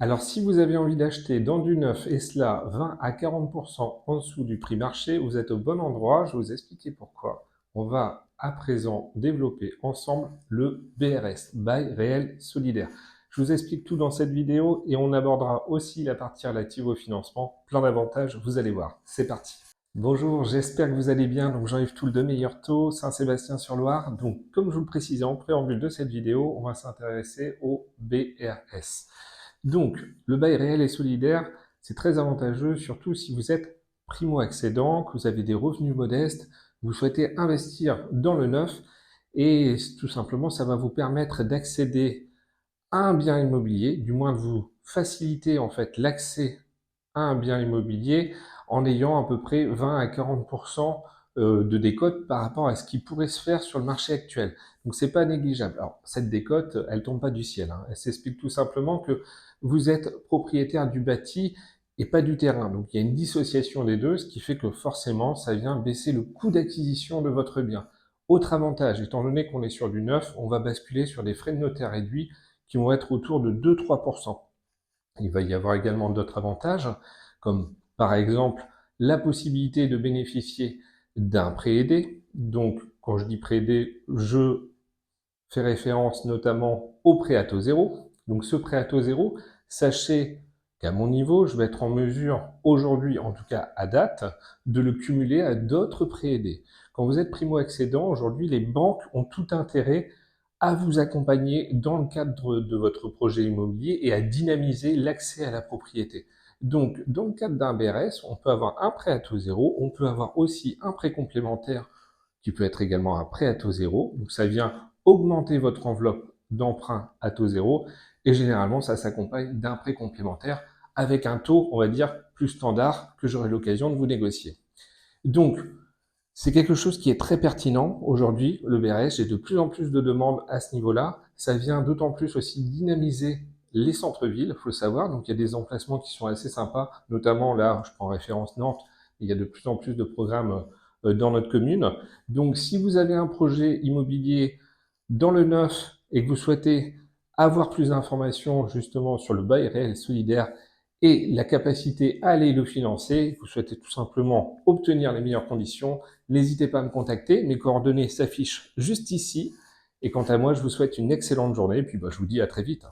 Alors, si vous avez envie d'acheter dans du neuf et cela 20 à 40% en dessous du prix marché, vous êtes au bon endroit. Je vais vous expliquer pourquoi. On va à présent développer ensemble le BRS, Bail Réel Solidaire. Je vous explique tout dans cette vidéo et on abordera aussi la partie relative au financement. Plein d'avantages, vous allez voir. C'est parti. Bonjour, j'espère que vous allez bien. Donc, Jean-Yves Toul de Meilleur Taux, Saint-Sébastien-sur-Loire. Donc, comme je vous le précisais en préambule de cette vidéo, on va s'intéresser au BRS. Donc, le bail réel et solidaire, c'est très avantageux, surtout si vous êtes primo-accédant, que vous avez des revenus modestes, vous souhaitez investir dans le neuf, et tout simplement, ça va vous permettre d'accéder à un bien immobilier, du moins de vous faciliter en fait l'accès à un bien immobilier en ayant à peu près 20 à 40% de décote par rapport à ce qui pourrait se faire sur le marché actuel. Donc c'est pas négligeable. Alors cette décote, elle tombe pas du ciel, hein. Elle s'explique tout simplement que vous êtes propriétaire du bâti et pas du terrain. Donc il y a une dissociation des deux, ce qui fait que forcément ça vient baisser le coût d'acquisition de votre bien. Autre avantage, étant donné qu'on est sur du neuf, on va basculer sur des frais de notaire réduits qui vont être autour de 2-3%. Il va y avoir également d'autres avantages, comme par exemple la possibilité de bénéficier d'un prêt aidé. Donc, quand je dis prêt aidé, je fais référence notamment au prêt à taux zéro. Donc, ce prêt à taux zéro, sachez qu'à mon niveau, je vais être en mesure, aujourd'hui, en tout cas à date, de le cumuler à d'autres prêts aidés. Quand vous êtes primo-accédant, aujourd'hui, les banques ont tout intérêt à vous accompagner dans le cadre de votre projet immobilier et à dynamiser l'accès à la propriété. Donc, dans le cadre d'un BRS, on peut avoir un prêt à taux zéro, on peut avoir aussi un prêt complémentaire qui peut être également un prêt à taux zéro. Donc, ça vient augmenter votre enveloppe d'emprunt à taux zéro et généralement, ça s'accompagne d'un prêt complémentaire avec un taux, on va dire, plus standard que j'aurai l'occasion de vous négocier. Donc, c'est quelque chose qui est très pertinent aujourd'hui, le BRS. J'ai de plus en plus de demandes à ce niveau-là. Ça vient d'autant plus aussi dynamiser les centres-villes, il faut le savoir. Donc, il y a des emplacements qui sont assez sympas, notamment là, je prends référence Nantes. Il y a de plus en plus de programmes dans notre commune. Donc, si vous avez un projet immobilier dans le neuf et que vous souhaitez avoir plus d'informations justement sur le bail réel solidaire et la capacité à aller le financer, vous souhaitez tout simplement obtenir les meilleures conditions, n'hésitez pas à me contacter. Mes coordonnées s'affichent juste ici. Et quant à moi, je vous souhaite une excellente journée et puis je vous dis à très vite.